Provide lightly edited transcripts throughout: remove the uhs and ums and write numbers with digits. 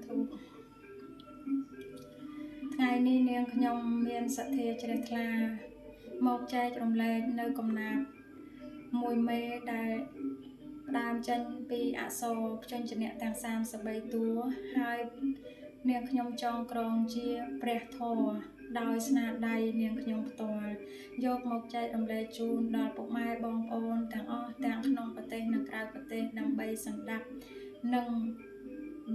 ธุថ្ងៃនេះនាងខ្ញុំមានសទ្ធាជ្រះថ្លាមកចែករំលែកនៅកំណាព្យមួយមេដែលផ្ដើមចេញពីអក្សរព្យញ្ជនៈទាំង33តួហើយនាងខ្ញុំចងក្រងជាព្រះធម៌ដោយស្នាដៃនាងខ្ញុំផ្ទាល់យកមកចែករំលែកជូនដល់ពុកម៉ែបងប្អូនទាំងអស់ទាំងក្នុងប្រទេសនិងក្រៅប្រទេសដើម្បីសន្តាប់និង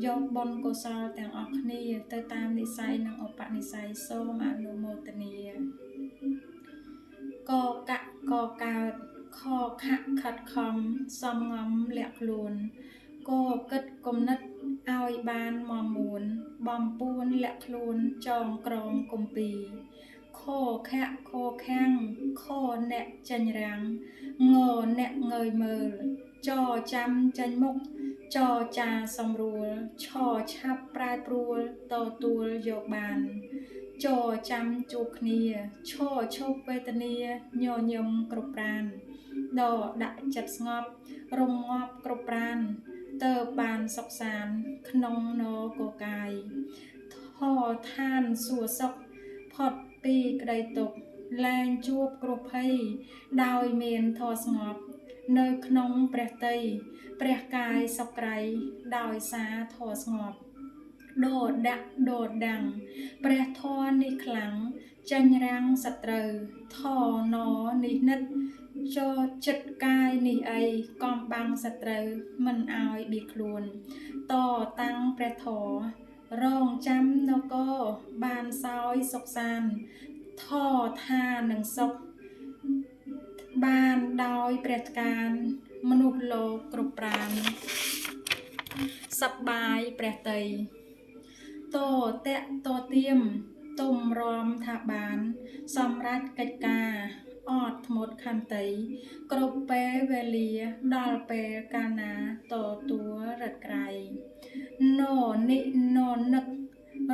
យកបុណ្យកុសលទាំងអស់គ្នាទៅតាមនិស្ស័យនិងឧបនិស្ស័យសូមអនុមោទនាកកៈកកើតខខៈខិតខំសំងំលាក់ខ្លួនកគិតគំនិតឲ្យបានមកមួនបំពួនលាក់ខ្លួនចងក្រងគម្ពីខខៈខខាំងខអ្នកចាញ់រាំងងអ្នកងើយមើលចចាំចាញ់មុខចចាសំរួលឆឆាប់ប្រែប្រួលទទួលយកបានចចាំជួបគ្នាឈប់វេទនាញញឹមគ្រប់ប្រានដដាក់ចិត្តស្ងប់រងាប់គ្រប់ប្រានទៅបានសុខសានក្នុងនគកាយធឋានសួគ៌សុខផុតពីក្តីទុក្ខលែងជួបគ្រោះភ័យដោយមានធម៌ស្ងប់នៅក្នុងព្រះទ័យព្រះកាយសុខក្រៃដោយសារធម៌ស្ងប់ដោដាក់ដោដាំងព្រះធម៌នេះខ្លាំងចាញ់រាំងសត្រូវធននេះនិតចូលចិត្តកាយនេះអីកំបាំងសត្រូវមិនឲ្យបៀតខ្លួនតតាំងព្រះធម៌រងចាំនគរបានសោយសុខសានថថានឹងសុខបានដោយព្រះការមនុស្សលោកគ្រប់ប្រានសប្បាយព្រះទ័យតតៈតទៀមទុំរំថាបានសម្រាប់កិច្ចការអត់ធ្មត់ខន្តីគ្រប់ពេលវេលាដល់ពេលកាលណាតទួរត់ក្រៃណនិណនឹក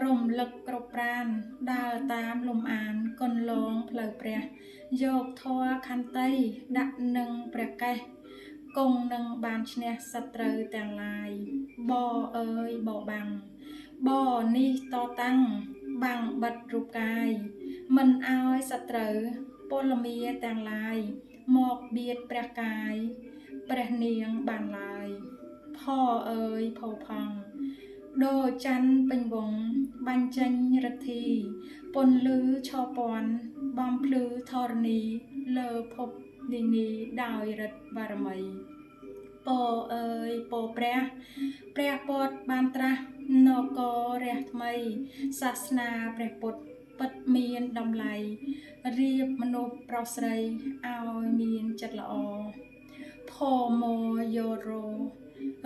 រំលឹកគ្រប់ប្រានដើរតាមលំអានកន្លងផ្លូវព្រះយកធម៌ខន្តីដាក់នឹងព្រះកេសគង់នឹងបានឈ្នះសត្រូវទាំងឡាយបអើយបបាំងបនេះតតាំងបាំងបិទរូបកាយមិនឲ្យសត្រូវពលមាទាំងឡាយមកបៀតព្រះកាយព្រះនាងបានឡើយផអើយផោផង់ដូរច័ន្ទពេញវងបាញ់ចេញរទ្ធីពន្លឺឆពាន់បំភ្លឺធរណីលើភពនីនីដោយរិទ្ធបារមីពអើយពព្រះពតបានត្រាស់នគររះថ្មីសាសនាព្រះពុទ្ធពិតមានតម្លៃរៀបមនុស្សប្រុសស្រីឲ្យមានចិត្តល្អផមយោរោ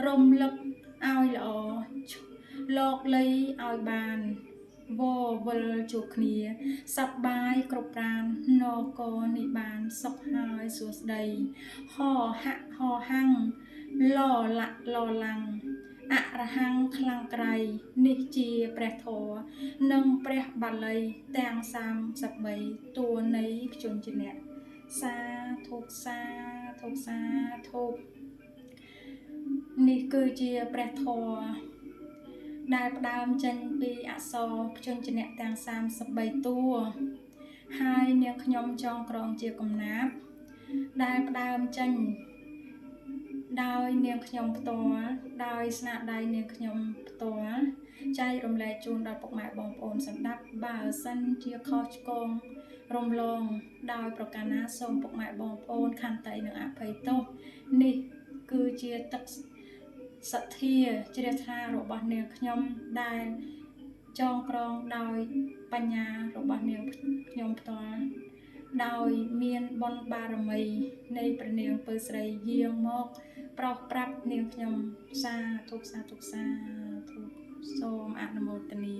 រំលឹកឲ្យល្អលោកលីឲ្យបានវវិលជួបគ្នាសប្បាយគ្រប់ប្រាននគរនិបានសុខហើយសួស្តីហហៈហហាំងលលាក់លឡាំងអរហង្គខ្លាំងក្រៃនេះជាព្រះធម៌និងព្រះបាលីទាំង33តួនៃព្យញ្ជនៈសាធុនេះគឺជាព្រះធម៌ដែលផ្ដើមចេញពីអក្សរព្យញ្ជនៈទាំង33តួហើយនាងខ្ញុំចងក្រងជាកំណាព្យដែលផ្ដើមចេញដោយនាងខ្ញុំផ្ទាល់ដោយស្នាដៃនាងខ្ញុំផ្ទាល់ចែករំលែកជូនដល់ពុកម៉ែបងប្អូនសម្ដាប់បើសិនជាខុសឆ្គងរំលងដោយប្រការណាសូមពុកម៉ែបងប្អូនខន្តីនិងអភ័យទោសនេះគឺជាទឹកសទ្ធាជ្រះថ្លារបស់នាងខ្ញុំដែលចងក្រងដោយបញ្ញារបស់នាងខ្ញុំផ្ទាល់ដោយមានបុណ្យបារមីនៃព្រះនាងពៅស្រីយាងមកប្រោសប្រាប់នាងខ្ញុំសាធុសូមអនុមោទនា